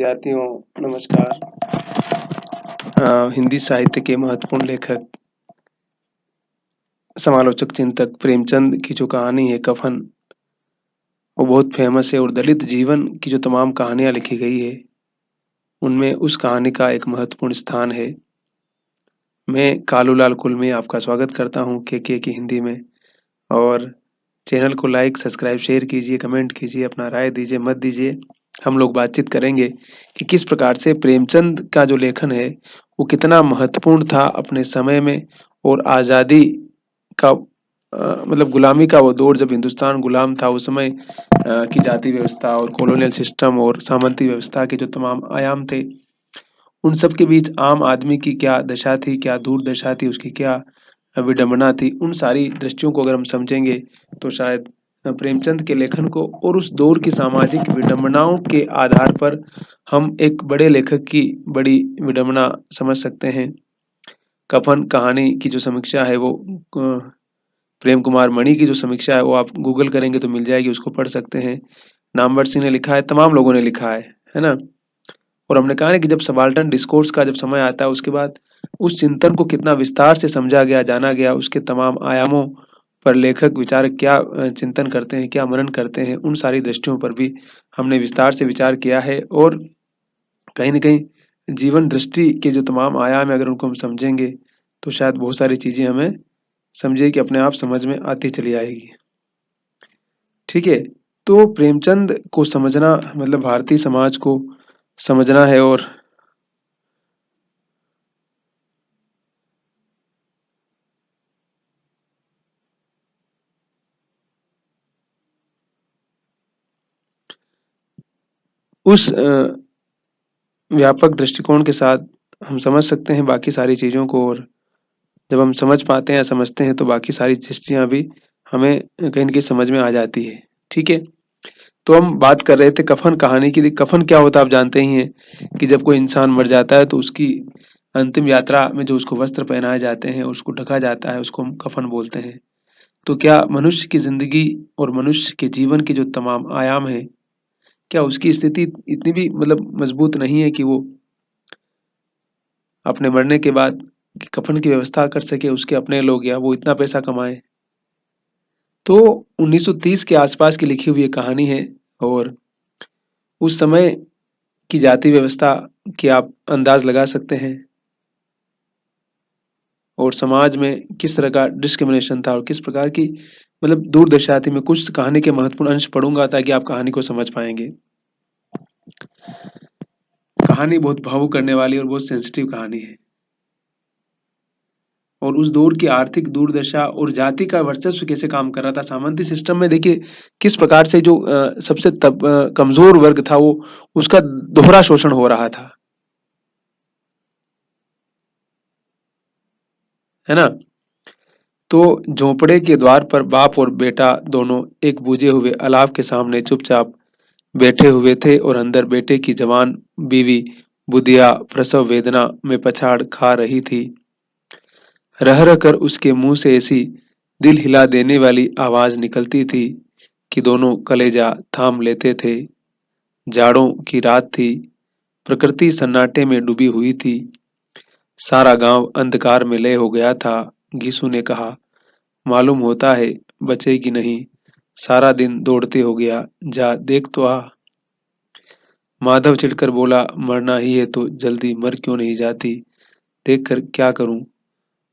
विद्यार्थियों नमस्कार। हिंदी साहित्य के महत्वपूर्ण लेखक, समालोचक, चिंतक प्रेमचंद की जो कहानी है कफन, वो बहुत फेमस है और दलित जीवन की जो तमाम कहानियाँ लिखी गई है, उनमें उस कहानी का एक महत्वपूर्ण स्थान है। मैं कालूलाल कुल में आपका स्वागत करता हूँ के की हिंदी में। और चैनल को लाइक, सब्सक्राइब, शेयर कीजिए, कमेंट कीजिए, अपना राय दीजिए, मत दीजिए। हम लोग बातचीत करेंगे कि किस प्रकार से प्रेमचंद का जो लेखन है, वो कितना महत्वपूर्ण था अपने समय में और आज़ादी का मतलब गुलामी का वो दौर जब हिंदुस्तान गुलाम था, उस समय की जाति व्यवस्था और कॉलोनियल सिस्टम और सामंती व्यवस्था के जो तमाम आयाम थे, उन सब के बीच आम आदमी की क्या दशा थी, क्या दुर्दशा थी, उसकी क्या विडंबना थी, उन सारी दृष्टियों को अगर हम समझेंगे तो शायद प्रेमचंद के लेखन को और उस दौर की सामाजिक विडंबनाओं के आधार पर हम एक बड़े लेखक की बड़ी विडंबना समझ सकते हैं। कफन कहानी की जो समीक्षा है वो प्रेम कुमार मणि की जो समीक्षा है वो आप गूगल करेंगे तो मिल जाएगी, उसको पढ़ सकते हैं। नामवर सिंह ने लिखा है, तमाम लोगों ने लिखा है ना। और हमने कहा है कि जब सबाल्टर्न डिस्कोर्स का जब समय आता है, उसके बाद उस चिंतन को कितना विस्तार से समझा गया, जाना गया, उसके तमाम आयामों पर लेखक विचारक क्या चिंतन करते हैं, क्या मनन करते हैं, उन सारी दृष्टियों पर भी हमने विस्तार से विचार किया है। और कहीं न कहीं जीवन दृष्टि के जो तमाम आयाम है, अगर उनको हम समझेंगे तो शायद बहुत सारी चीज़ें हमें समझिए कि अपने आप समझ में आती चली आएगी। ठीक है? तो प्रेमचंद को समझना मतलब भारतीय समाज को समझना है और उस व्यापक दृष्टिकोण के साथ हम समझ सकते हैं बाकी सारी चीज़ों को। और जब हम समझ पाते हैं या समझते हैं तो बाकी सारी दृष्टियाँ भी हमें कहीं न कहीं समझ में आ जाती है। ठीक है? तो हम बात कर रहे थे कफन कहानी की। कफन क्या होता है आप जानते ही हैं कि जब कोई इंसान मर जाता है तो उसकी अंतिम यात्रा में जो उसको वस्त्र पहनाए जाते हैं, उसको ढका जाता है, उसको हम कफन बोलते हैं। तो क्या मनुष्य की ज़िंदगी और मनुष्य के जीवन के जो तमाम आयाम हैं, क्या उसकी स्थिति इतनी भी मतलब मजबूत नहीं है कि वो अपने मरने के बाद कफन की व्यवस्था कर सके उसके अपने लोग या वो इतना पैसा कमाए? तो 1930 के आसपास की लिखी हुई ये कहानी है। और उस समय की जाति व्यवस्था की आप अंदाज लगा सकते हैं और समाज में किस तरह का डिस्क्रिमिनेशन था और किस प्रकार की मतलब दुर्दशा थी। मैं कुछ कहानी के महत्वपूर्ण अंश पढ़ूंगा ताकि आप कहानी को समझ पाएंगे। कहानी बहुत भावुक करने वाली और बहुत सेंसिटिव कहानी है और उस दौर की आर्थिक दुर्दशा और जाति का वर्चस्व कैसे काम कर रहा था सामंती सिस्टम में। देखिए किस प्रकार से जो सबसे कमजोर वर्ग था वो उसका दोहरा शोषण हो रहा था, है ना। तो झोंपड़े के द्वार पर बाप और बेटा दोनों एक बुझे हुए अलाव के सामने चुपचाप बैठे हुए थे और अंदर बेटे की जवान बीवी बुधिया प्रसव वेदना में पछाड़ खा रही थी। रह रह कर उसके मुंह से ऐसी दिल हिला देने वाली आवाज निकलती थी कि दोनों कलेजा थाम लेते थे। जाड़ों की रात थी, प्रकृति सन्नाटे में डूबी हुई थी, सारा गांव अंधकार में लय हो गया था। गीसू ने कहा, मालूम होता है बचेगी नहीं, सारा दिन दौड़ते हो गया, जा देख तो आ। माधव चिढ़कर बोला, मरना ही है तो जल्दी मर क्यों नहीं जाती, देख कर क्या करूं।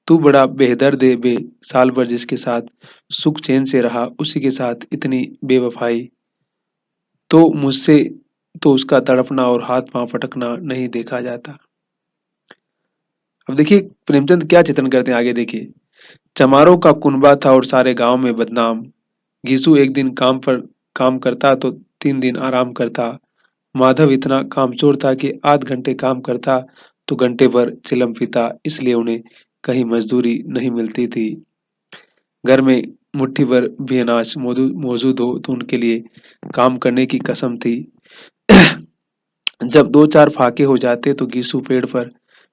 तू बड़ा बेदर्द है बे, साल भर जिसके साथ सुख चैन से रहा उसी के साथ इतनी बेवफाई। तो मुझसे तो उसका तड़पना और हाथ पांव फटकना नहीं देखा जाता। अब देखिए प्रेमचंद क्या चित्रण करते हैं, आगे देखिए। चमारों का कुनबा था और सारे गांव में बदनाम। घीसू एक दिन काम करता तो 3 दिन आराम करता। माधव इतना कामचोर था कि आध घंटे काम करता तो घंटे भर चिलम पीता, इसलिए उन्हें कहीं मजदूरी नहीं मिलती थी। घर में मुट्ठी भर भी अनाज मौजूद हो तो उनके लिए काम करने की कसम थी। जब 2-4 फाके हो जाते तो गीसू पेड़ पर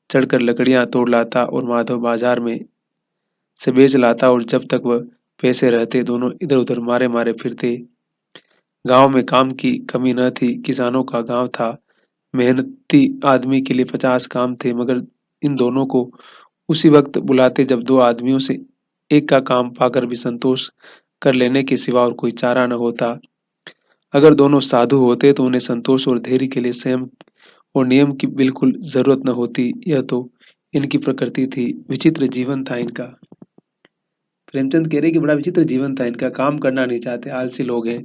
चढ़कर लकड़ियां तोड़ लाता और माधव बाजार में से बेच लाता और जब तक वह पैसे रहते दोनों इधर उधर मारे मारे फिरते। गांव में काम की कमी न थी, किसानों का गांव था, मेहनती आदमी के लिए 50 काम थे, मगर इन दोनों को उसी वक्त बुलाते जब दो आदमियों से एक का काम पाकर भी संतोष कर लेने के सिवा और कोई चारा न होता। अगर दोनों साधु होते तो उन्हें संतोष और धैर्य के लिए संयम और नियम की बिल्कुल जरूरत न होती। यह तो इनकी प्रकृति थी, विचित्र जीवन था इनका। प्रेमचंद कह रहे कि बड़ा विचित्र जीवन था इनका, काम करना नहीं चाहते, आलसी लोग हैं,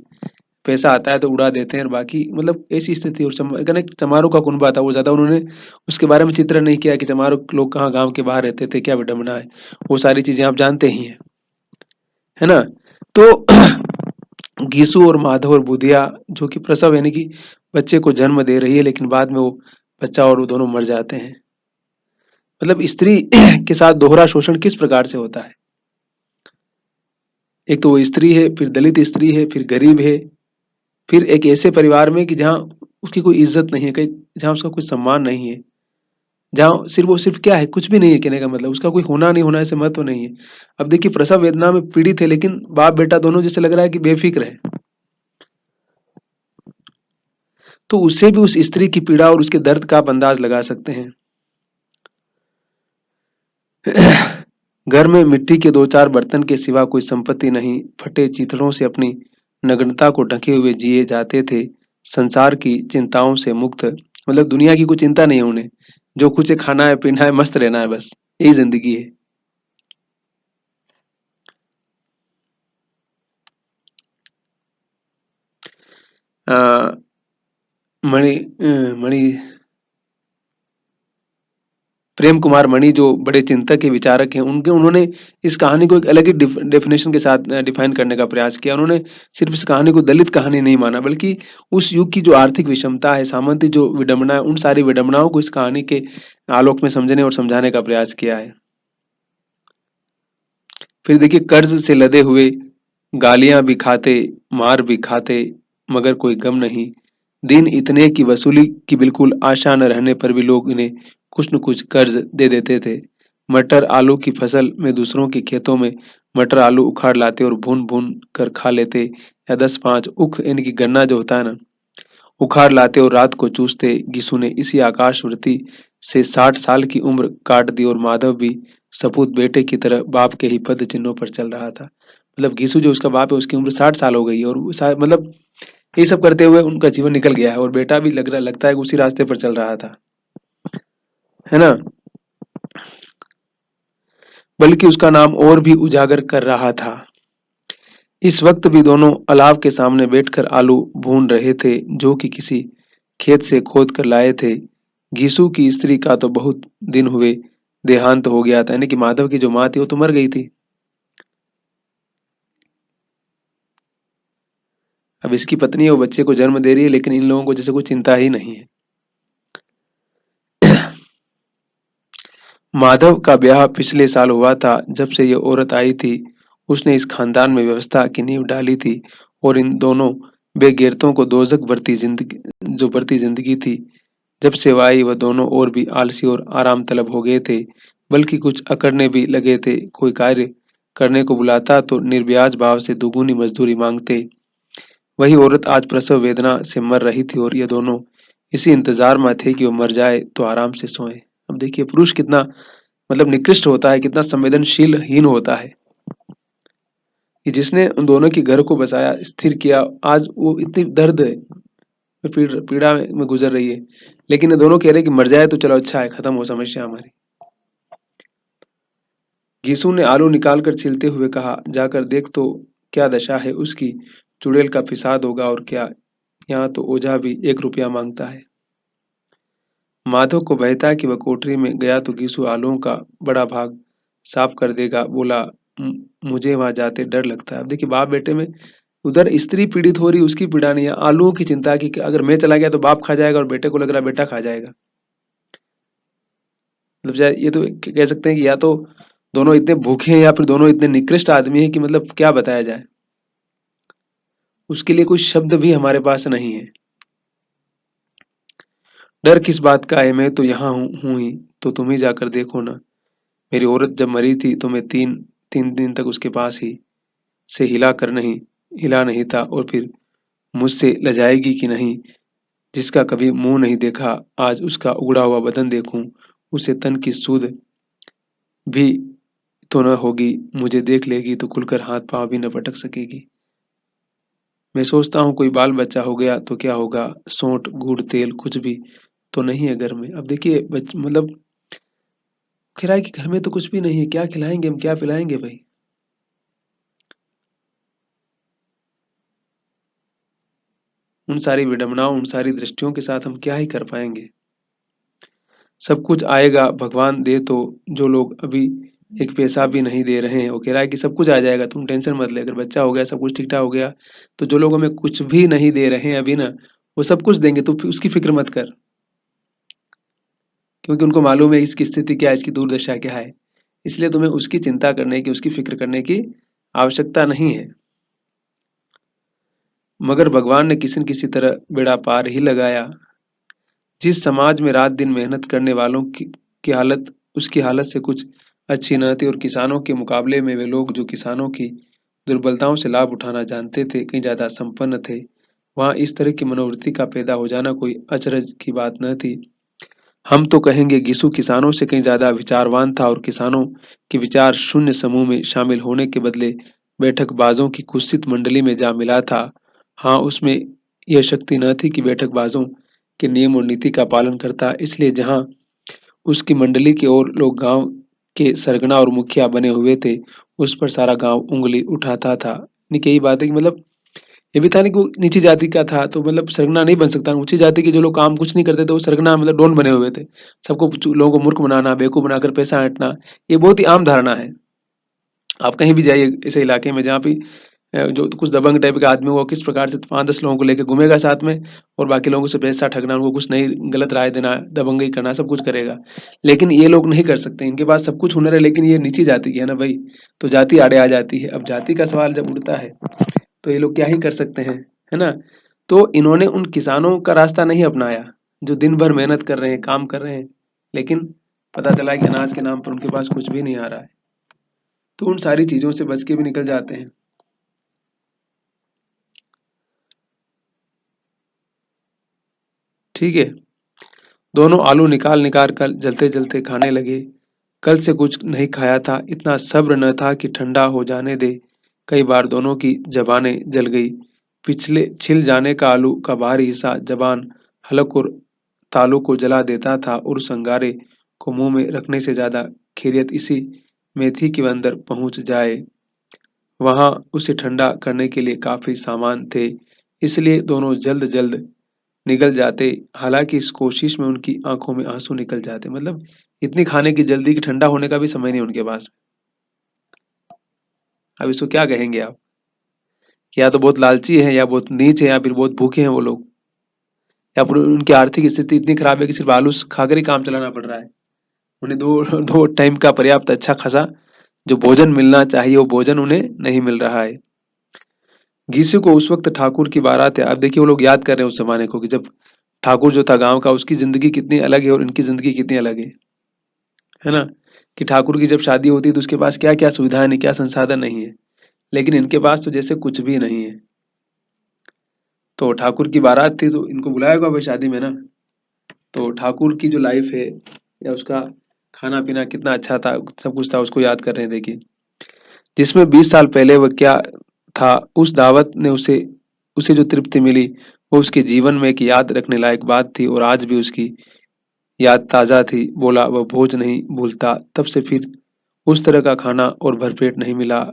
पैसा आता है तो उड़ा देते हैं, और बाकी मतलब ऐसी स्थिति। और कहना चमारों का कुनबा था वो, ज्यादा उन्होंने उसके बारे में चित्रण नहीं किया कि चमारों लोग कहाँ गांव के बाहर रहते थे, क्या विडंबना है, वो सारी चीजें आप जानते ही हैं, है ना। तो गीसू और माधव और बुधिया जो कि प्रसव यानी कि बच्चे को जन्म दे रही है, लेकिन बाद में वो बच्चा और वो दोनों मर जाते हैं। मतलब स्त्री के साथ दोहरा शोषण किस प्रकार से होता है। एक तो वो स्त्री है, फिर दलित स्त्री है, फिर गरीब है, फिर एक ऐसे परिवार में कि जहाँ उसकी कोई इज्जत नहीं है, कहीं जहाँ उसका कोई सम्मान नहीं है, जहाँ सिर्फ वो सिर्फ क्या है, कुछ भी नहीं है, कहने का मतलब उसका कोई होना नहीं होना ऐसे महत्व नहीं है। अब देखिए प्रसव वेदना में पीड़ित है, लेकिन बाप बेटा दोनों जैसे लग रहा है कि बेफिक्र है, तो उससे भी उस स्त्री की पीड़ा और उसके दर्द का आप अंदाज लगा सकते हैं। घर में मिट्टी के दो चार बर्तन के सिवा कोई संपत्ति नहीं, फटे चीथड़ों से अपनी नग्नता को ढके हुए जिए जाते थे, संसार की चिंताओं से मुक्त। मतलब दुनिया की कोई चिंता नहीं है उन्हें, जो कुछ है खाना है पीना है मस्त रहना है, बस यही जिंदगी है। आ, मणि मणि प्रेम कुमार मणि जो बड़े चिंतक के विचारक हैं, उनके उन्होंने इस कहानी को एक अलग ही डेफिनेशन के साथ डिफाइन करने का प्रयास किया। उन्होंने सिर्फ इस कहानी को दलित कहानी नहीं माना, बल्कि उस युग की जो आर्थिक विषमता है, सामंती जो विडंबना है, उन सारी विडंबनाओं को इस कहानी के आलोक में समझने और समझाने का प्रयास किया है। फिर देखिए कर्ज से लदे हुए, गालियां भी खाते, मार भी खाते, मगर कोई गम नहीं। दिन इतने की वसूली की बिल्कुल आशा न रहने पर भी लोग इन्हें कुछ न कुछ कर्ज दे देते थे। मटर आलू की फसल में दूसरों के खेतों में मटर आलू उखाड़ लाते और भून भून कर खा लेते, या 10-5 उख इनकी गन्ना जो होता है ना, उखाड़ लाते और रात को चूसते। गिसु ने इसी आकाशवृत्ति से 60 साल की उम्र काट दी, और माधव भी सपूत बेटे की तरह बाप के ही पद चिन्हों पर चल रहा था। मतलब गिसु जो उसका बाप है उसकी उम्र 60 साल हो गई है, और मतलब ये सब करते हुए उनका जीवन निकल गया है, और बेटा भी लगता है कि उसी रास्ते पर चल रहा था, है ना। बल्कि उसका नाम और भी उजागर कर रहा था। इस वक्त भी दोनों अलाव के सामने बैठकर आलू भून रहे थे, जो कि किसी खेत से खोद कर लाए थे। घीसू की स्त्री का तो बहुत दिन हुए देहांत हो गया था, यानी कि माधव की जो माँ थी वो तो मर गई थी। अब इसकी पत्नी है वो बच्चे को जन्म दे रही है, लेकिन इन लोगों को जैसे कोई चिंता ही नहीं है। माधव का ब्याह पिछले साल हुआ था। जब से ये औरत आई थी उसने इस खानदान में व्यवस्था की नींव डाली थी, और इन दोनों बेगैरतों को दोजख भरती जिंदगी जो भरती जिंदगी थी, जब से वह आई वह दोनों और भी आलसी और आराम तलब हो गए थे, बल्कि कुछ अकड़ने भी लगे थे। कोई कार्य करने को बुलाता तो निर्ब्याज भाव से दुगुनी मजदूरी मांगते। वही औरत आज प्रसव वेदना से मर रही थी, और ये दोनों इसी इंतजार में थे कि वो मर जाए तो आराम से सोए। अब देखिए पुरुष कितना मतलब निकृष्ट होता है, कितना संवेदनशील हीन होता है, कि जिसने उन दोनों के घर को बसाया, स्थिर किया, आज वो इतनी दर्द है, पीड़ा में गुजर रही है, लेकिन ये दोनों कह रहे हैं कि मर जाए तो चलो अच्छा है, खत्म हो समस्या हमारी। गीसू ने आलू निकालकर छीलते हुए कहा, जाकर देख तो क्या दशा है उसकी, चुड़ैल का फिसाद होगा और क्या, यहाँ तो ओझा भी 1 रुपया मांगता है। माधव को बहता कि वह कोठरी में गया तो गीसू आलूओं का बड़ा भाग साफ कर देगा। बोला, मुझे वहां जाते डर लगता है। अब देखिए बाप बेटे में, उधर स्त्री पीड़ित हो रही, उसकी पीड़ा नहीं है, आलूओं की चिंता की कि अगर मैं चला गया तो बाप खा जाएगा, और बेटे को लग रहा है बेटा खा जाएगा। मतलब शायद ये तो कह सकते हैं कि या तो दोनों इतने भूखे हैं, या फिर दोनों इतने निकृष्ट आदमी हैं कि मतलब क्या बताया जाए, उसके लिए कोई शब्द भी हमारे पास नहीं है। डर किस बात का है, मैं तो यहाँ हूँ ही, तो तुम ही जाकर देखो ना। मेरी औरत जब मरी थी तो मैं तीन तीन दिन तक उसके पास ही से हिला नहीं था, और फिर मुझसे लजाएगी कि नहीं, जिसका कभी मुँह नहीं देखा, आज उसका उगड़ा हुआ बदन देखूँ, उसे तन की सूध भी तो न होगी, मुझे देख लेगी तो खुलकर हाथ-पाँव भी न पटक सकेगी। मैं सोचता हूँ कोई बाल-बच्चा हो गया तो क्या होगा, सोंठ, गुड़, तेल कुछ भी तो नहीं है घर में। अब देखिए मतलब किराए के घर में तो कुछ भी नहीं है, क्या खिलाएँगे हम, क्या पिलाएँगे भई? उन सारी विडंबनाओं, उन सारी दृष्टियों के साथ हम क्या ही कर पाएँगे? सब कुछ आएगा भगवान दे तो, जो लोग अभी एक पैसा भी नहीं दे रहे हैं, वो कह रहा है कि सब कुछ आ जाएगा, तुम टेंशन मत ले। अगर बच्चा हो गया, सब कुछ ठीक-ठाक हो गया, तो जो लोग हमें कुछ भी नहीं दे रहे हैं अभी ना, वो सब कुछ देंगे, तो उसकी फ़िक्र मत कर। क्योंकि उनको मालूम है इसकी स्थिति क्या है, इसकी दुर्दशा क्या है। इसलिए तुम्हें उसकी चिंता करने की, उसकी फ़िक्र करने की आवश्यकता नहीं है। मगर भगवान ने किसी न किसी तरह बेड़ा पार ही लगाया। जिस समाज में रात दिन मेहनत करने वालों की हालत उसकी हालत से कुछ अच्छी न थी और किसानों के मुकाबले में वे लोग जो किसानों की दुर्बलताओं से लाभ उठाना जानते थे, कहीं ज़्यादा संपन्न थे। वहाँ इस तरह की मनोवृत्ति का पैदा हो जाना कोई अचरज की बात न थी। हम तो कहेंगे यीशु किसानों से कहीं ज़्यादा विचारवान था और किसानों के विचार शून्य समूह में शामिल होने के बदले बैठकबाजों की कुत्सित मंडली में जा मिला था। हाँ, उसमें यह शक्ति न थी कि बैठकबाजों के नियम और नीति का पालन करता, इसलिए जहाँ उसकी मंडली के और लोग गांव के सरगना और मुखिया बने हुए थे, उस पर सारा गांव उंगली उठाता था। यानी कि यही बात है कि मतलब ये भी था नहीं कि वो नीची जाति का था तो मतलब सरगना नहीं बन सकता। ऊंची जाति के जो लोग काम कुछ नहीं करते थे वो सरगना मतलब डॉन बने हुए थे। सबको लोगों को मूर्ख बनाना, बेवकूफ बनाकर पैसा ऐंठना, ये बहुत ही आम धारणा है। आप कहीं भी जाइए ऐसे इलाके में जहाँ पे जो कुछ दबंग टाइप का आदमी वो किस प्रकार से 5-10 लोगों को लेके घूमेगा साथ में और बाकी लोगों से पैसा ठगना, उनको कुछ नहीं गलत राय देना, दबंगई करना, सब कुछ करेगा। लेकिन ये लोग नहीं कर सकते, इनके पास सब कुछ हुनर है लेकिन ये नीची जाति के है ना भाई, तो जाति आड़े आ जाती है। अब जाति का सवाल जब उठता है तो ये लोग क्या ही कर सकते हैं, है ना? तो इन्होंने उन किसानों का रास्ता नहीं अपनाया, जो दिन भर मेहनत कर रहे हैं, काम कर रहे हैं, लेकिन पता चला कि अनाज के नाम पर उनके पास कुछ भी नहीं आ रहा है। तो उन सारी चीज़ों से बच के भी निकल जाते हैं। ठीक है? दोनों आलू निकाल-निकाल कर जलते-जलते खाने लगे। कल से कुछ नहीं खाया था, इतना सब्र न था कि ठंडा हो जाने दे। कई बार दोनों की ज़बानें जल गई। पिछले छिल जाने का आलू का बाहरी हिस्सा ज़बान, हलक और तालू को जला देता था और उस अंगारे को मुँह में रखने से ज़्यादा खैरियत इसी में थी कि वह अंदर पहुँच जाए। वहाँ उसे ठंडा करने के लिए काफ़ी सामान थे, इसलिए दोनों जल्द-जल्द निगल जाते। हालाँकि इस कोशिश में उनकी आँखों में आँसू निकल जाते। मतलब इतनी खाने की जल्दी कि ठंडा होने का भी समय नहीं उनके पास। अब इसको क्या कहेंगे आप? या तो बहुत लालची हैं या बहुत नीच हैं या फिर बहुत भूखे हैं वो लोग। या फिर उनकी आर्थिक स्थिति इतनी खराब है कि सिर्फ़ आलू खाकर ही काम चलाना पड़ रहा है। उन्हें 2 टाइम का पर्याप्त अच्छा खासा जो भोजन मिलना चाहिए वो भोजन उन्हें नहीं मिल रहा है। घीसू को उस वक़्त ठाकुर की बारात है। अब देखिए वो लोग याद कर रहे हैं उस ज़माने को कि जब ठाकुर जो था गाँव का उसकी ज़िंदगी कितनी अलग है और इनकी ज़िंदगी कितनी अलग है ना? कि ठाकुर की जब शादी होती है तो उसके पास क्या-क्या सुविधाएँ नहीं, क्या संसाधन नहीं है। लेकिन इनके पास तो जैसे कुछ भी नहीं है। तो ठाकुर की बारात थी तो इनको बुलाया होगा भाई शादी में ना। तो ठाकुर की जो लाइफ़ है या उसका खाना-पीना कितना अच्छा था, सब कुछ था उसको याद कर रहे हैं देखिए। जिसमें 20 साल पहले वह क्या था, उस दावत ने उसे उसे जो तृप्ति मिली, वो उसके जीवन में एक याद रखने लायक बात थी और आज भी उसकी याद ताज़ा थी। बोला वह भोज नहीं भूलता। तब से फिर उस तरह का खाना और भरपेट नहीं मिला।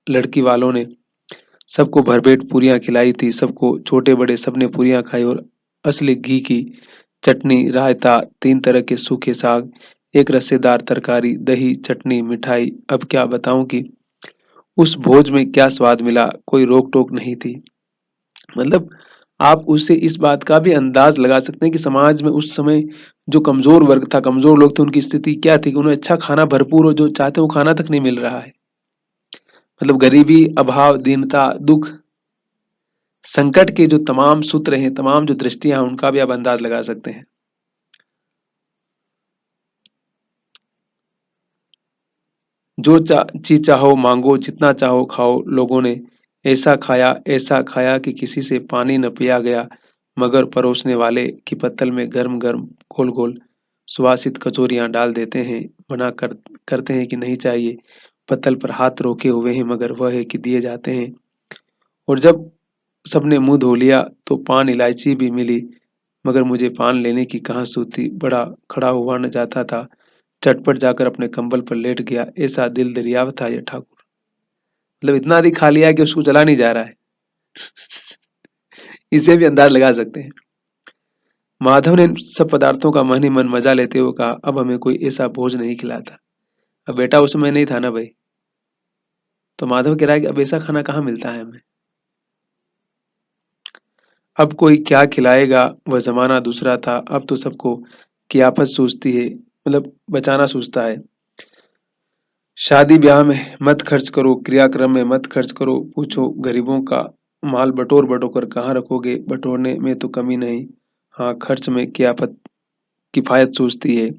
लड़की वालों ने सबको भरपेट पूरियाँ खिलाई थी, सबको छोटे-बड़े सबने पूरियाँ खाई और असली घी की चटनी, रायता, 3 तरह के सूखे साग, एक रसेदार तरकारी, दही, चटनी, मिठाई। अब क्या बताऊँ कि उस भोज में क्या स्वाद मिला, कोई रोक-टोक नहीं थी। मतलब आप उससे इस बात का भी अंदाज़ लगा सकते हैं कि समाज में उस समय जो कमज़ोर वर्ग था, कमज़ोर लोग थे, उनकी स्थिति क्या थी कि उन्हें अच्छा खाना भरपूर और जो चाहते हैं वो खाना तक नहीं मिल रहा है। मतलब गरीबी, अभाव, दीनता, दुःख, संकट के जो तमाम सूत्र हैं, तमाम जो दृष्टियाँ हैं, उनका भी आप अंदाज़ लगा सकते हैं। जो चीज़ चाहो माँगो, जितना चाहो खाओ, लोगों ने ऐसा खाया कि किसी से पानी न पिया गया। मगर परोसने वाले की पत्तल में गर्म गर्म गोल गोल सुवासित कचौरियां डाल देते हैं। मना करते हैं कि नहीं चाहिए। पत्तल पर हाथ रोके हुए हैं, मगर वह है कि दिए जाते हैं। और जब सबने मुंह धो लिया तो पान इलायची भी मिली, मगर मुझे पान लेने की कहाँ सूझती। बड़ा खड़ा हुआ न जाता था। चटपट जाकर अपने कंबल पर लेट गया। ऐसा दिल दरियाव था यह ठाकुर। मतलब इतना अधिक खा लिया है कि उसको चला नहीं जा रहा है। इसे भी अंदाज लगा सकते हैं। माधव ने सब पदार्थों का मन ही मन मजा लेते हुए कहा, अब हमें कोई ऐसा भोज नहीं खिलाता। अब बेटा उस समय नहीं था ना भाई। तो माधव कह रहा है कि अब ऐसा खाना कहाँ मिलता है हमें। अब कोई क्या खिलाएगा, वह जमाना दूसरा था। अब तो सबको कियाफत सूझती है, मतलब बचाना सूझता है। शादी ब्याह में मत खर्च करो, क्रियाक्रम में मत खर्च करो। पूछो गरीबों का माल बटोर बटोर कर कहाँ रखोगे। बटोरने में तो कमी नहीं, हाँ खर्च में कियाफत किफायत सूझती है।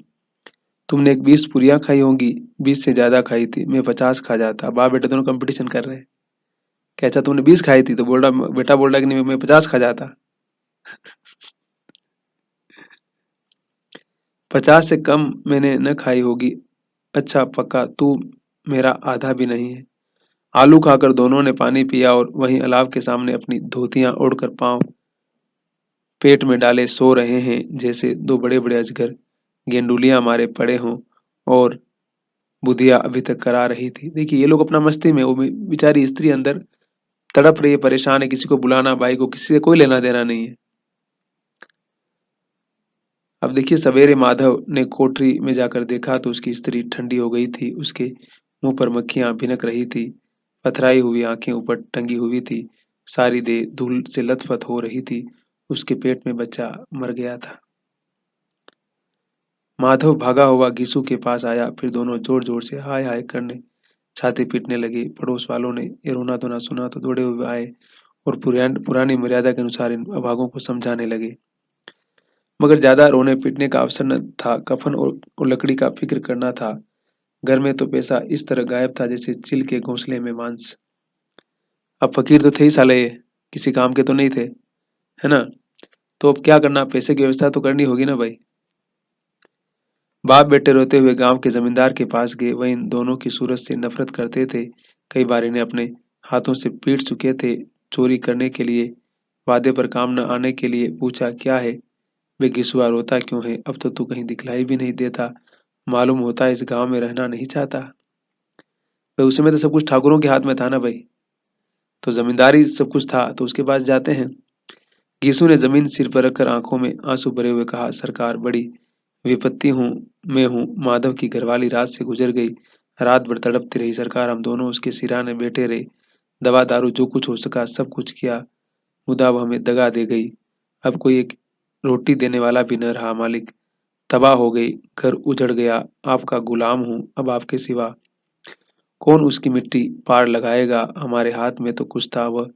तुमने एक 20 पुरियां खाई होंगी, 20 से ज्यादा खाई थी। मैं 50 खा जाता। बाप बेटे दोनों कंपटीशन कर रहे हैं। क्या अच्छा तुमने 20 खाई थी, तो बोल रहा बेटा बोल रहा कि नहीं मैं 50 खा जाता। 50 से कम मैंने न खाई होगी। अच्छा पक्का तू मेरा आधा भी नहीं है। आलू खाकर दोनों ने पानी पिया और वहीं अलाव के सामने अपनी धोतियां ओढ़कर पांव पेट में डाले सो रहे हैं, जैसे दो बड़े बड़े अजगर गेंडुलियां मारे पड़े हों। और बुधिया अभी तक करा रही थी। देखिए ये लोग अपना मस्ती में, वो बेचारी स्त्री अंदर तड़प रही है, परेशान है। किसी को बुलाना, भाई को किसी से कोई लेना देना नहीं है। अब देखिए सवेरे माधव ने कोठरी में जाकर देखा तो उसकी स्त्री ठंडी हो गई थी। उसके मुंह पर मक्खियां भिनक रही थी। पथराई हुई आंखें ऊपर टंगी हुई थी। सारी देह धूल से लथपथ हो रही थी। उसके पेट में बच्चा मर गया था। माधव भागा हुआ गीसू के पास आया। फिर दोनों जोर जोर से हाय हाय करने छाती पीटने लगे। पड़ोस वालों ने ये रोना धोना सुना तो दौड़े हुए आए और पुरानी मर्यादा के अनुसार इन अभागों को समझाने लगे। मगर ज्यादा रोने पीटने का अवसर न था। कफन और लकड़ी का फिक्र करना था। घर में तो पैसा इस तरह गायब था जैसे चिल के घोंसले में मांस। अब फकीर तो थे ही साले ये, किसी काम के तो नहीं थे, है ना। तो अब क्या करना, पैसे की व्यवस्था तो करनी होगी ना भाई। बाप बेटे रोते हुए गांव के जमींदार के पास गए। वह इन दोनों की सूरत से नफरत करते थे। कई बार इन्हें अपने हाथों से पीट चुके थे। चोरी करने के लिए, वादे पर काम न आने के लिए। पूछा क्या है वे गिसुआ, रोता क्यों है। अब तो तू कहीं दिखलाई भी नहीं देता। मालूम होता है इस गांव में रहना नहीं चाहता। भाई उस समय तो सब कुछ ठाकुरों के हाथ में था ना भाई। तो जमींदारी सब कुछ था, तो उसके पास जाते हैं। गीसू ने जमीन सिर पर रखकर आंखों में आंसू भरे हुए कहा, सरकार बड़ी विपत्ति हूँ मैं हूँ। माधव की घरवाली रात से गुजर गई। रात भर तड़पती रही सरकार। हम दोनों उसके सिराने बैठे रहे। दवा दारू जो कुछ हो सका सब कुछ किया, मुदा वह हमें दगा दे गई। अब कोई एक रोटी देने वाला भी न रहा मालिक। तबाह हो गई, घर उजड़ गया। आपका गुलाम हूँ अब आपके सिवा। कौन उसकी मिट्टी पार लगाएगा। हमारे हाथ में तो कुछ था, वह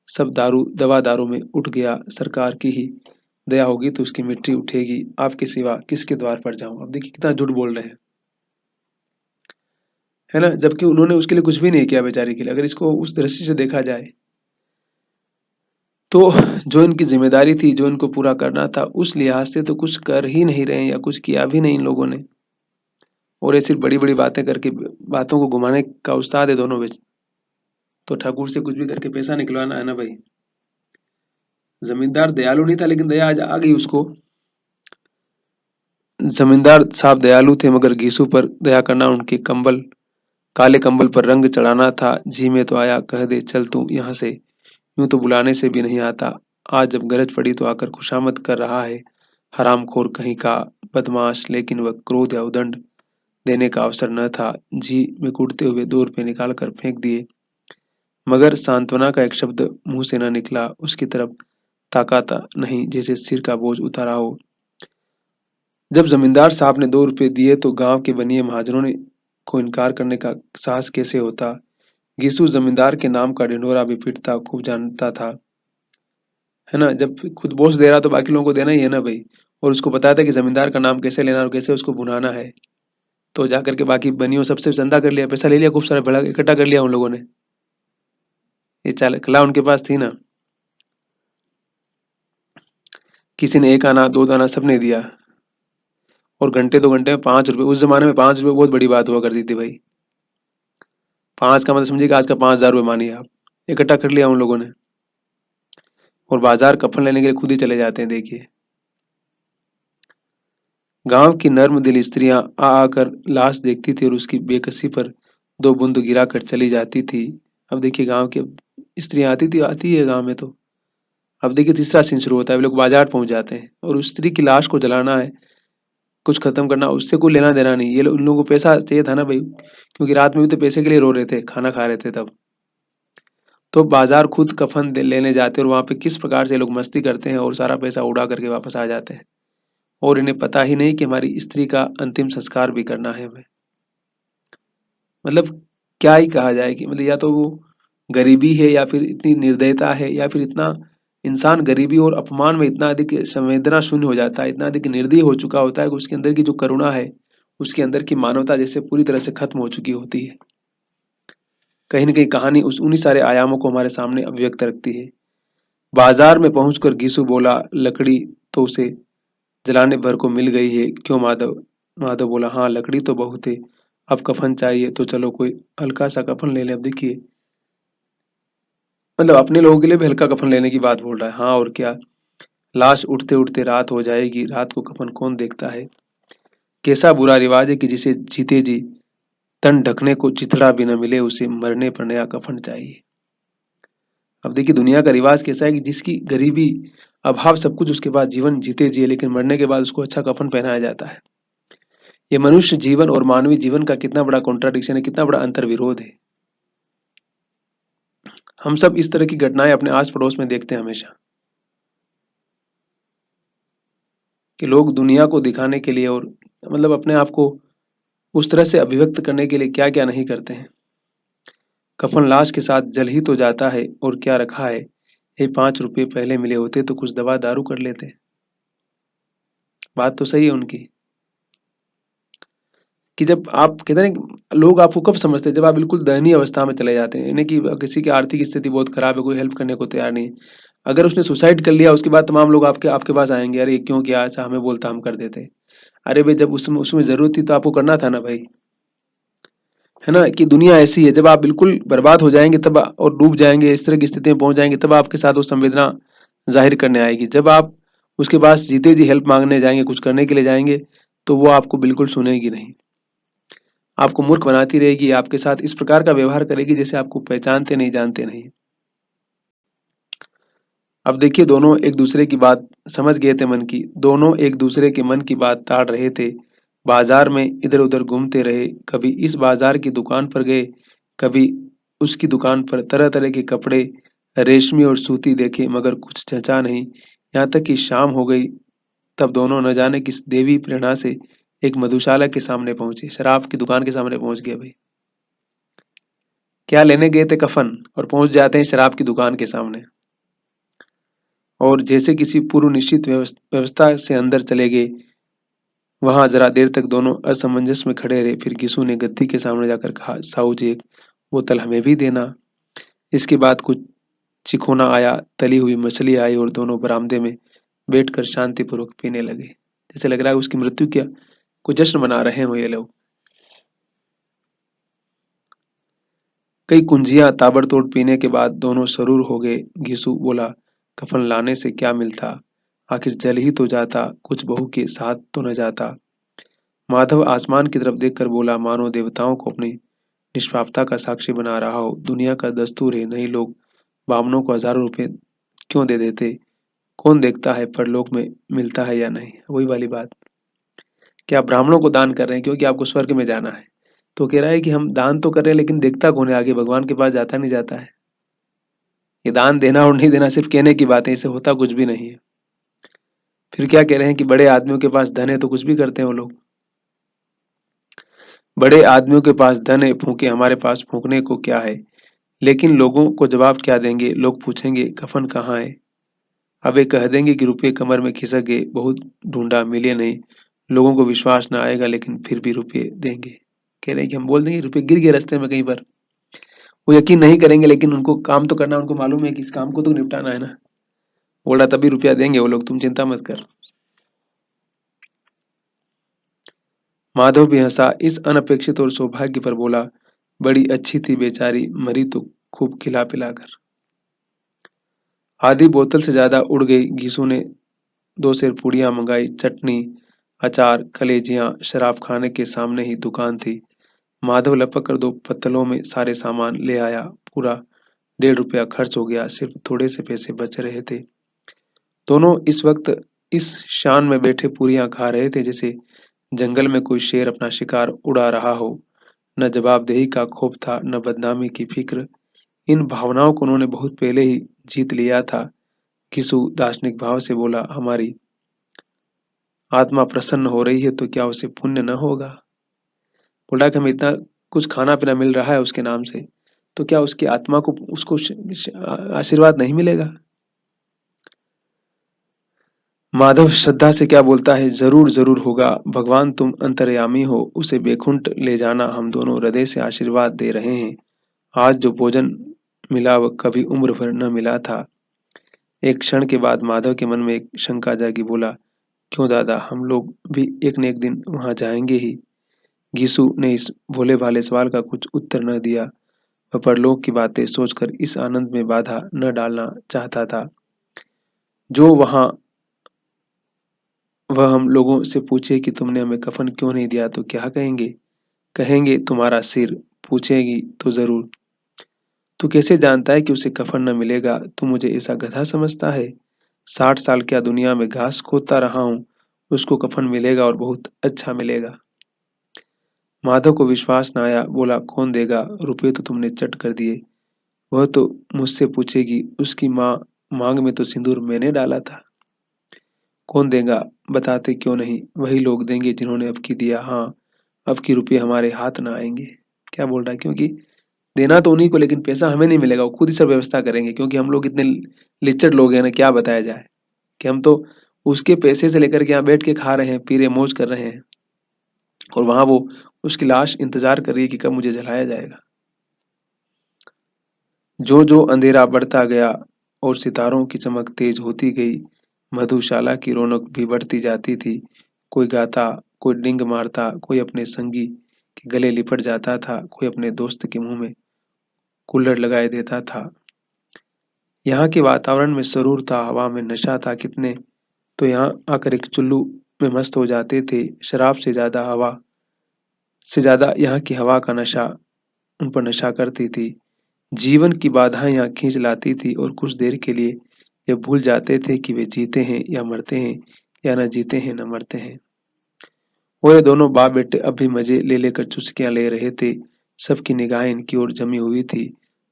सब दवा दारू में उठ गया। सरकार की ही दया होगी तो उसकी मिट्टी उठेगी। आपके सिवा किसके द्वार पर जाऊं। अब देखिए कितना झूठ बोल रहे हैं, है ना। जबकि उन्होंने उसके लिए कुछ भी नहीं किया बेचारी के लिए। अगर इसको उस दृष्टि से देखा जाए तो जो इनकी जिम्मेदारी थी, जो इनको पूरा करना था, उस लिहाज से तो कुछ कर ही नहीं रहे हैं या कुछ किया भी नहीं इन लोगों ने। और ये सिर्फ बड़ी बड़ी बातें करके बातों को घुमाने का उस्ताद है दोनों में। तो ठाकुर से कुछ भी करके पैसा निकलवाना है ना भाई। जमींदार दयालु नहीं था, लेकिन दया आज आ गई उसको। जमींदार साहब दयालु थे, मगर घीसू पर दया करना उनके काले कंबल पर रंग चढ़ाना था। जी में तो आया, कह दे चल तू यहाँ से। यूं तो बुलाने से भी नहीं आता। आज जब गरज पड़ी तो आकर खुशामद कर रहा है। हरामखोर कहीं का बदमाश। लेकिन वह क्रोध या उदंड देने का अवसर न था। जी में कूटते हुए 2 रुपए निकाल कर फेंक दिए, मगर सांत्वना का एक शब्द मुंह से न निकला। उसकी तरफ ताकाता नहीं, जैसे सिर का बोझ उतारा हो। जब जमींदार साहब ने 2 रुपए दिए तो गांव के बनिए महाजनों ने को इनकार करने का साहस कैसे होता। गीसू जमींदार के नाम का ढिंढोरा भी पीटता खूब जानता था, है ना। जब खुद बॉस दे रहा तो बाकी लोगों को देना ही है ना भाई। और उसको पता था कि जमींदार का नाम कैसे लेना और कैसे उसको भुनाना है। तो जाकर के बाकी बनियों सबसे चंदा कर लिया, पैसा ले लिया, खूब सारा बड़ा इकट्ठा कर लिया उन लोगों ने। ये चाल कला उनके पास थी ना। किसी ने 1 आना, 2 दाना सबने दिया और घंटे 2 घंटे में 5 रुपए। उस ज़माने में 5 रुपए बहुत बड़ी बात हुआ करती थी भाई। 5 का मतलब समझिए कि आज का 5,000 रुपए मानिए आप। इकट्ठा कर लिया उन लोगों ने और बाज़ार कफ़न लेने के लिए खुद ही चले जाते हैं देखिए। गाँव की नर्म दिल स्त्रियाँ आ आकर लाश देखती थी और उसकी बेकसी पर 2 बूँद गिरा कर चली जाती थी। अब देखिए गाँव की स्त्रियाँ आती है गाँव में तो। अब देखिए तीसरा सीन शुरू होता है, वे लोग बाज़ार पहुँच जाते हैं और उस स्त्री की लाश को जलाना है, कुछ खत्म करना, उससे कोई लेना-देना नहीं। ये लोग उन लोगों को पैसा चाहिए था ना भई, क्योंकि रात में भी तो पैसे के लिए रो रहे थे, खाना खा रहे थे तब। तो बाज़ार खुद कफ़न दे लेने जाते हैं और वहाँ पे किस प्रकार से ये लोग मस्ती करते हैं और सारा पैसा उड़ा करके वापस आ जाते हैं। और इन्हें पता ही नहीं कि हमारी स्त्री का अंतिम संस्कार भी करना है हमें। मतलब क्या ही कहा जाए कि मतलब या तो वो गरीबी है या फिर इतनी निर्दयता है या फिर इतना इंसान गरीबी और अपमान में इतना अधिक संवेदना शून्य हो जाता है, इतना अधिक निर्दयी हो चुका होता है कि उसके अंदर की जो करुणा है, उसके अंदर की मानवता जैसे पूरी तरह से खत्म हो चुकी होती है। कहीं न कहीं कहानी उस उन्हीं सारे आयामों को हमारे सामने अभिव्यक्त रखती है। बाजार में पहुंचकर घीसू बोला, लकड़ी तो उसे जलाने भर को मिल गई है, क्यों माधव? माधव बोला, हाँ लकड़ी तो बहुत है, अब कफन चाहिए तो चलो कोई हल्का सा कफन ले लें। अब देखिए मतलब अपने लोगों के लिए भी हल्का कफन लेने की बात बोल रहा है। हाँ और क्या, लाश उठते उठते रात हो जाएगी, रात को कफन कौन देखता है? कैसा बुरा रिवाज है कि जिसे जीते जी तन ढकने को चिथड़ा भी न मिले, उसे मरने पर नया कफन चाहिए। अब देखिए दुनिया का रिवाज कैसा है कि जिसकी गरीबी अभाव सब कुछ उसके बाद जीवन जीते जिए, लेकिन मरने के बाद उसको अच्छा कफन पहनाया जाता है। ये मनुष्य जीवन और मानवीय जीवन का कितना बड़ा कॉन्ट्राडिक्शन है, कितना बड़ा अंतर विरोध है। हम सब इस तरह की घटनाएं अपने आस पड़ोस में देखते हैं हमेशा, कि लोग दुनिया को दिखाने के लिए और मतलब अपने आप को उस तरह से अभिव्यक्त करने के लिए क्या क्या नहीं करते हैं। कफन लाश के साथ जल ही तो जाता है और क्या रखा है, ये 5 रुपए पहले मिले होते तो कुछ दवा दारू कर लेते। बात तो सही है उनकी, कि जब आप कहते हैं ना कि लोग आपको कब समझते हैं, जब आप बिल्कुल दयनीय अवस्था में चले जाते हैं, यानी कि किसी की आर्थिक स्थिति बहुत खराब है, कोई हेल्प करने को तैयार नहीं है। अगर उसने सुसाइड कर लिया उसके बाद तमाम लोग आपके आपके पास आएंगे, अरे क्यों किया ऐसा, हमें बोलता हम कर देते। अरे भाई जब उसमें उसमें जरूरत थी तो आपको करना था ना भाई, है ना? कि दुनिया ऐसी है, जब आप बिल्कुल बर्बाद हो जाएंगे तब और डूब जाएंगे, इस तरह की स्थिति में पहुंच जाएंगे, तब आपके साथ वो संवेदना जाहिर करने आएगी। जब आप उसके पास जीते जी हेल्प मांगने जाएंगे, कुछ करने के लिए जाएंगे, तो वो आपको बिल्कुल सुनेगी नहीं, आपको मूर्ख बनाती रहेगी, आपके साथ इस प्रकार का व्यवहार करेगी जैसे आपको पहचानते नहीं, जानते नहीं। अब देखिए दोनों एक दूसरे की बात समझ गए थे मन की, दोनों एक दूसरे के मन की बात ताड़ रहे थे। बाजार में इधर उधर घूमते रहे, कभी इस बाजार की दुकान पर गए, कभी उसकी दुकान पर। तरह तरह के कपड़े रेशमी और सूती देखे मगर कुछ जचा नहीं। यहाँ तक कि शाम हो गई, तब दोनों न जाने किस देवी प्रेरणा से एक मधुशाला के सामने पहुंचे। शराब की दुकान के सामने पहुंच गए भाई। क्या लेने गए थे? कफन, और पहुंच जाते हैं शराब की दुकान के सामने। और जैसे किसी पूर्व निश्चित व्यवस्था से अंदर चले गए। वहां जरा देर तक दोनों असमंजस में खड़े रहे, फिर गिसु ने गद्दी के सामने जाकर कहा, साहू जी एक बोतल हमें भी देना। इसके बाद कुछ चिखोना आया, तली हुई मछली आई और दोनों बरामदे में बैठकर शांतिपूर्वक पीने लगे। जैसे लग रहा है उसकी मृत्यु क्या कोई जश्न मना रहे हो ये लोग। कई कुंजियां ताबड़तोड़ पीने के बाद दोनों सरूर हो गए। घिसू बोला, कफन लाने से क्या मिलता, आखिर जल ही तो जाता, कुछ बहू के साथ तो न जाता। माधव आसमान की तरफ देखकर बोला, मानो देवताओं को अपनी निष्पापता का साक्षी बना रहा हो। दुनिया का दस्तूर है, नहीं लोग बामनों को हजारों रुपए क्यों दे देते? कौन देखता है परलोक में मिलता है या नहीं? वही वाली बात, कि आप ब्राह्मणों को दान कर रहे हैं क्योंकि आपको स्वर्ग में जाना है। तो कह रहा है कि हम दान तो कर रहे हैं लेकिन देखता कौन है आगे, भगवान के पास जाता नहीं जाता है। ये दान देना और नहीं देना सिर्फ कहने की बात है, इससे होता कुछ भी नहीं है। फिर क्या कह रहे हैं कि बड़े आदमियों के पास धन है तो कुछ भी करते हैं वो लोग। बड़े आदमियों के पास धन है, फूके, हमारे पास फूकने को क्या है? लेकिन लोगों को जवाब क्या देंगे? लोग पूछेंगे कफन कहाँ है? अब ये कह देंगे कि रुपये कमर में खिसक गए, बहुत ढूंढा मिले नहीं। लोगों को विश्वास ना आएगा लेकिन फिर भी रुपये देंगे। कह रहे हैं कि हम बोल देंगे रुपये गिर गए रास्ते में कहीं पर, वो यकीन नहीं करेंगे लेकिन उनको काम तो करना है, उनको मालूम है कि इस काम को तो निपटाना है ना। बोल रहा तभी रुपया देंगे वो लोग, तुम चिंता मत कर। माधव भी हंसा इस अनपेक्षित और सौभाग्य पर, बोला बड़ी अच्छी थी बेचारी, मरी तो खूब खिला पिलाकर। आधी बोतल से ज्यादा उड़ गई। गीसू ने 2 सेर पूड़ियां मंगाई, चटनी, अचार, कलेजियां। शराब खाने के सामने ही दुकान थी। माधव लपक कर 2 पत्तलों में सारे सामान ले आया। पूरा 1.5 रुपया खर्च हो गया, सिर्फ थोड़े से पैसे बच रहे थे। दोनों इस वक्त इस शान में बैठे पूरियां खा रहे थे जैसे जंगल में कोई शेर अपना शिकार उड़ा रहा हो। न जवाबदेही का खौफ था, न बदनामी की फिक्र। इन भावनाओं को उन्होंने बहुत पहले ही जीत लिया था। किसु दार्शनिक भाव से बोला, हमारी आत्मा प्रसन्न हो रही है तो क्या उसे पुण्य न होगा? बोला कि हमें इतना कुछ खाना पीना मिल रहा है उसके नाम से, तो क्या उसकी आत्मा को उसको आशीर्वाद नहीं मिलेगा? माधव श्रद्धा से क्या बोलता है, जरूर जरूर होगा। भगवान तुम अंतर्यामी हो, उसे बैकुंठ ले जाना। हम दोनों हृदय से आशीर्वाद दे रहे हैं। आज जो भोजन मिला वह कभी उम्र भर न मिला था। एक क्षण के बाद माधव के मन में एक शंका जागी। बोला, क्यों दादा, हम लोग भी एक न एक दिन वहां जाएंगे ही। गीसू ने इस भोले भाले सवाल का कुछ उत्तर न दिया। वह परलोक की बातें सोचकर इस आनंद में बाधा न डालना चाहता था। जो वहां वह हम लोगों से पूछे कि तुमने हमें कफन क्यों नहीं दिया तो क्या कहेंगे? कहेंगे तुम्हारा सिर। पूछेगी तो जरूर। तू कैसे जानता है कि उसे कफन न मिलेगा? तू मुझे ऐसा गधा समझता है? 60 साल क्या दुनिया में घास खोदता रहा हूं, उसको कफन मिलेगा और बहुत अच्छा मिलेगा। माधव को विश्वास न आया। बोला, कौन देगा? रुपये तो तुमने चट कर दिए। वह तो मुझसे पूछेगी, उसकी माँ मांग में तो सिंदूर मैंने डाला था। कौन देगा? बताते क्यों नहीं? वही लोग देंगे जिन्होंने अब की दिया। हाँ, अब की रुपये हमारे हाथ ना आएंगे। क्या बोल रहा है? क्योंकि देना तो उन्हीं को, लेकिन पैसा हमें नहीं मिलेगा, वो खुद ही सब व्यवस्था करेंगे। क्योंकि हम लोग इतने लिच्चड़ लोग हैं ना, क्या बताया जाए कि हम तो उसके पैसे से लेकर के यहाँ बैठ के खा रहे हैं, पी रहे, मौज कर रहे हैं, और वहां वो उसकी लाश इंतजार कर रही है कि कब मुझे जलाया जाएगा। जो जो अंधेरा बढ़ता गया और सितारों की चमक तेज होती गई, मधुशाला की रौनक भी बढ़ती जाती थी। कोई गाता, कोई डिंग मारता, कोई अपने संगी के गले लिपट जाता था, कोई अपने दोस्त के मुंह में कुल्हड़ लगाए देता था। यहाँ के वातावरण में सुरूर था, हवा में नशा था। कितने तो यहाँ आकर एक चुल्लू में मस्त हो जाते थे। शराब से ज्यादा यहाँ की हवा का नशा उन पर नशा करती थी। जीवन की बाधाएं यहाँ खींच लाती थी और कुछ देर के लिए ये भूल जाते थे कि वे जीते हैं या मरते हैं, या न जीते हैं न मरते हैं। और ये दोनों बाप बेटे अब भी मजे ले लेकर चुस्कियां ले रहे थे। सबकी निगाहें इनकी ओर जमी हुई थी।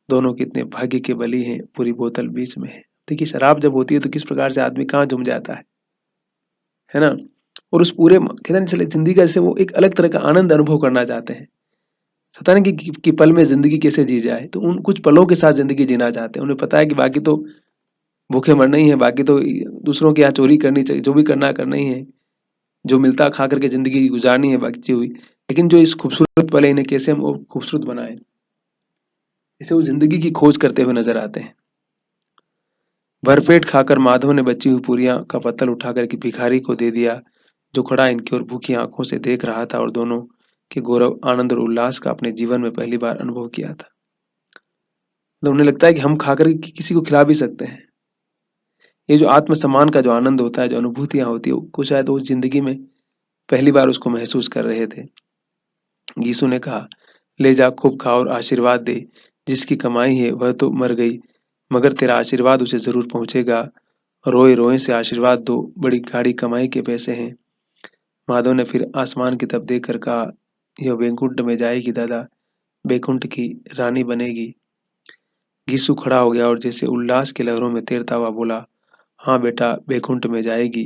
दोनों कितने भाग्य के बली हैं, पूरी बोतल बीच में है। देखिए, शराब जब होती है तो किस प्रकार से आदमी कहाँ झूम जाता है ना? और उस पूरे कहते हैं ना, चले जिंदगी का जैसे वो एक अलग तरह का आनंद अनुभव करना चाहते हैं। पता नहीं कि पल में जिंदगी कैसे जी जाए, तो उन कुछ पलों के साथ जिंदगी जीना चाहते हैं। उन्हें पता है कि बाकी तो भूखे मरना ही है, बाकी तो दूसरों के यहाँ चोरी करनी चाहिए, जो भी करना ही है, जो मिलता खा करके जिंदगी गुजारनी है बची हुई। लेकिन जो इस खूबसूरत पल है, इन्हें कैसे हम और खूबसूरत बनाएं, इसे वो जिंदगी की खोज करते हुए नजर आते हैं। भरपेट खाकर माधव ने बची हुई पूरियां का पत्तल उठा करके भिखारी को दे दिया, जो खड़ा इनकी ओर भूखी आंखों से देख रहा था, और दोनों के गौरव, आनंद और उल्लास का अपने जीवन में पहली बार अनुभव किया था। तो उन्हें लगता है कि हम खाकर किसी को खिला भी सकते हैं। ये जो आत्मसम्मान का जो आनंद होता है, जो अनुभूतियां होती है, कुछ शायद वो जिंदगी में पहली बार उसको महसूस कर रहे थे। यीशु ने कहा, ले जा, खूब खा और आशीर्वाद दे। जिसकी कमाई है वह तो मर गई, मगर तेरा आशीर्वाद उसे जरूर पहुंचेगा। रोए रोए से आशीर्वाद दो, बड़ी गाढ़ी कमाई के पैसे हैं। माधव ने फिर आसमान की तरफ देख कर कहा, यह बैकुंठ में जाएगी दादा, बैकुंठ की रानी बनेगी। यीशु खड़ा हो गया और जैसे उल्लास की लहरों में तैरता हुआ बोला, हाँ बेटा, बैकुंठ में जाएगी।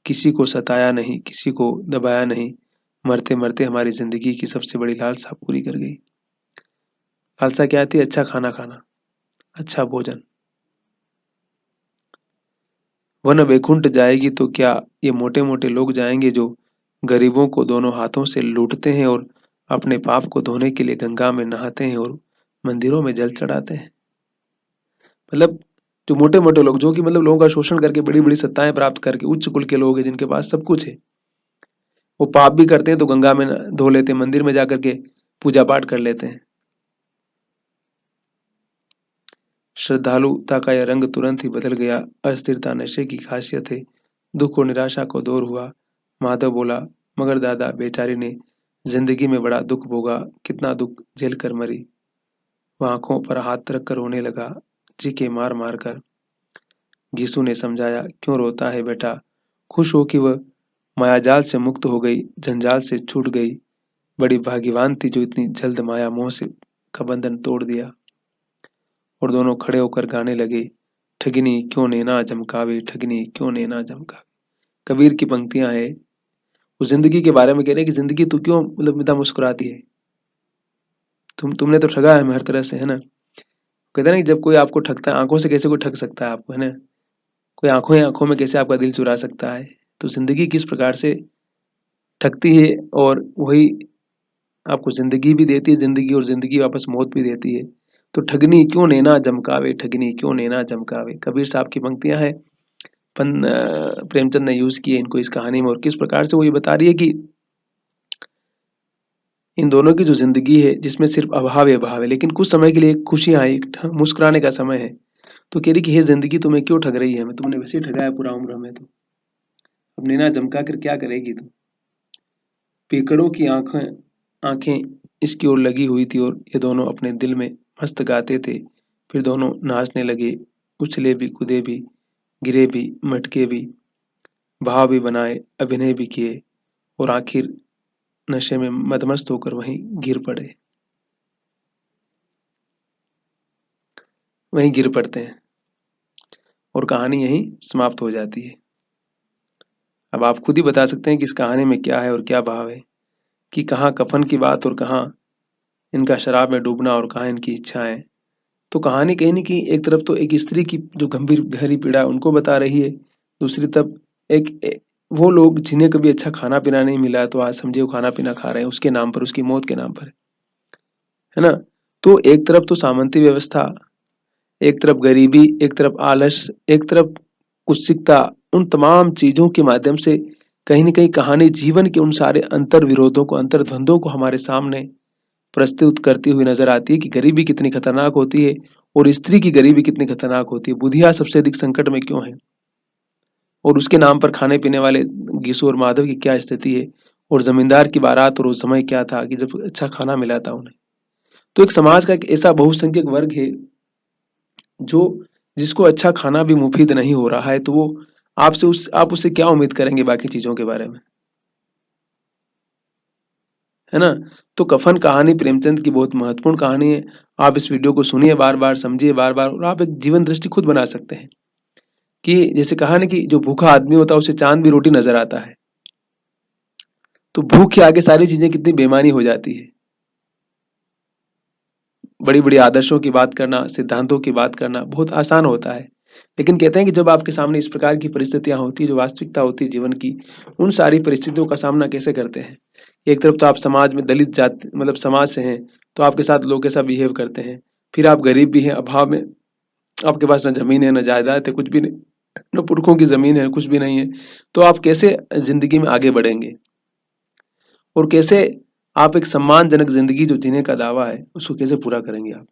किसी को सताया नहीं, किसी को दबाया नहीं, मरते मरते हमारी जिंदगी की सबसे बड़ी लालसा पूरी कर गई। लालसा क्या थी? अच्छा खाना खाना, अच्छा भोजन। वह न बैकुंठ जाएगी तो क्या ये मोटे मोटे लोग जाएंगे जो गरीबों को दोनों हाथों से लूटते हैं और अपने पाप को धोने के लिए गंगा में नहाते हैं और मंदिरों में जल चढ़ाते हैं। मतलब जो मोटे-मोटे लोग, जो कि मतलब लोगों का शोषण करके बड़ी-बड़ी सत्ताएँ प्राप्त करके उच्च कुल के लोग हैं जिनके पास सब कुछ है। वो पाप भी करते हैं तो गंगा में धो लेते हैं, मंदिर में जाकर के पूजा पाठ कर लेते हैं। श्रद्धालुता का यह रंग तुरंत ही बदल गया। अस्थिरता नशे की खासियत है। दुख और निराशा को दूर हुआ। माधव बोला, मगर दादा बेचारी ने जिंदगी में बड़ा दुख भोगा, कितना दुख झेल कर मरी। वह आंखों पर हाथ रख कर रोने लगा, चीखे मार मार कर। घीसू ने समझाया, क्यों रोता है बेटा, खुश हो कि वह मायाजाल से मुक्त हो गई, जंजाल से छूट गई। बड़ी भाग्यवान थी जो इतनी जल्द माया मोह से का बंधन तोड़ दिया। और दोनों खड़े होकर गाने लगे, ठगिनी क्यों नैना झमकावे, ठगिनी क्यों नैना झमकावे। कबीर की पंक्तियां हैं। वो जिंदगी के बारे में कह रहे हैं कि जिंदगी तू क्यों मतलब इतना मुस्कुराती है, तुमने तो ठगा है हमें हर तरह से, है ना। कहते हैं ना कि जब कोई आपको ठगता है, आंखों से कैसे कोई ठग सकता है आपको, है ना। कोई आंखों ही आंखों में कैसे आपका दिल चुरा सकता है। तो जिंदगी किस प्रकार से ठगती है, और वही आपको जिंदगी भी देती है, जिंदगी और जिंदगी वापस मौत भी देती है। तो ठगनी क्यों नैना झमकावे, ठगनी क्यों नैना झमकावे, कबीर साहब की पंक्तियां हैं। प्रेमचंद ने यूज किए इनको इस कहानी में, और किस प्रकार से वो ये बता रही है कि इन दोनों की जो जिंदगी है जिसमें सिर्फ अभाव है, अभाव है, लेकिन कुछ समय के लिए खुशियां आई, मुस्कुराने का समय है। तो कह रही कि हे जिंदगी तुम्हें क्यों ठग रही है, मैं तुमने वैसे ही ठगा है पूरा उम्र में, तो अब नैना झमका कर क्या करेगी तू। पीकड़ों की आंखें आंखें इसकी ओर लगी हुई थी, और ये दोनों अपने दिल में मस्त गाते थे। फिर दोनों नाचने लगे, उछले भी, कूदे भी, गिरे भी, मटके भी, भाव भी बनाए, अभिनय भी किए, और आखिर नशे में मदमस्त होकर वहीं गिर पड़े, वहीं गिर पड़ते हैं, और कहानी यहीं समाप्त हो जाती है। अब आप खुद ही बता सकते हैं कि इस कहानी में क्या है और क्या भाव है, कि कहाँ कफन की बात और कहाँ इनका शराब में डूबना और कहाँ इनकी इच्छाएं। तो कहानी कहीं न कहीं एक तरफ तो एक स्त्री की जो गंभीर गहरी पीड़ा है उनको बता रही है, दूसरी तरफ वो लोग जिन्हें कभी अच्छा खाना पीना नहीं मिला, तो आज समझिए वो खाना पीना खा रहे हैं उसके नाम पर, उसकी मौत के नाम पर, है ना। तो एक तरफ तो सामंती व्यवस्था, एक तरफ गरीबी, एक तरफ आलस, एक तरफ कुत्सिकता, उन तमाम चीजों के माध्यम से कहीं न कहीं कहानी जीवन के उन सारे अंतर विरोधों को, अंतर द्वंद्वों को हमारे सामने प्रस्तुत करती हुई नजर आती है कि गरीबी कितनी खतरनाक होती है, और स्त्री की गरीबी कितनी खतरनाक होती है। बुधिया सबसे अधिक संकट में क्यों है, और उसके नाम पर खाने पीने वाले घीसू और माधव की क्या स्थिति है, और जमींदार की बारात और उस समय क्या था कि जब अच्छा खाना मिला था उन्हें। तो एक समाज का एक ऐसा बहुसंख्यक वर्ग है जो जिसको अच्छा खाना भी मुफीद नहीं हो रहा है, तो वो आप उससे क्या उम्मीद करेंगे बाकी चीजों के बारे में, है ना। तो कफन कहानी प्रेमचंद की बहुत महत्वपूर्ण कहानी है। आप इस वीडियो को सुनिए बार बार, समझिए बार बार, और आप एक जीवन दृष्टि खुद बना सकते हैं। कि जैसे कहा ना कि जो भूखा आदमी होता है उसे चांद भी रोटी नजर आता है, तो भूख के आगे सारी चीजें कितनी बेमानी हो जाती है। बड़ी बड़ी आदर्शों की बात करना, सिद्धांतों की बात करना बहुत आसान होता है, लेकिन कहते हैं कि जब आपके सामने इस प्रकार की परिस्थितियां होती है, जो वास्तविकता होती है जीवन की, उन सारी परिस्थितियों का सामना कैसे करते हैं। एक तरफ तो आप समाज में दलित जाति मतलब समाज से हैं, तो आपके साथ लोग कैसा बिहेव करते हैं। फिर आप गरीब भी हैं, अभाव में, आपके पास ना जमीन है, ना जायदाद है, कुछ भी नहीं, न पुरखों की जमीन है, कुछ भी नहीं है। तो आप कैसे जिंदगी में आगे बढ़ेंगे, और कैसे आप एक सम्मानजनक जिंदगी जो जीने का दावा है उसको कैसे पूरा करेंगे आप।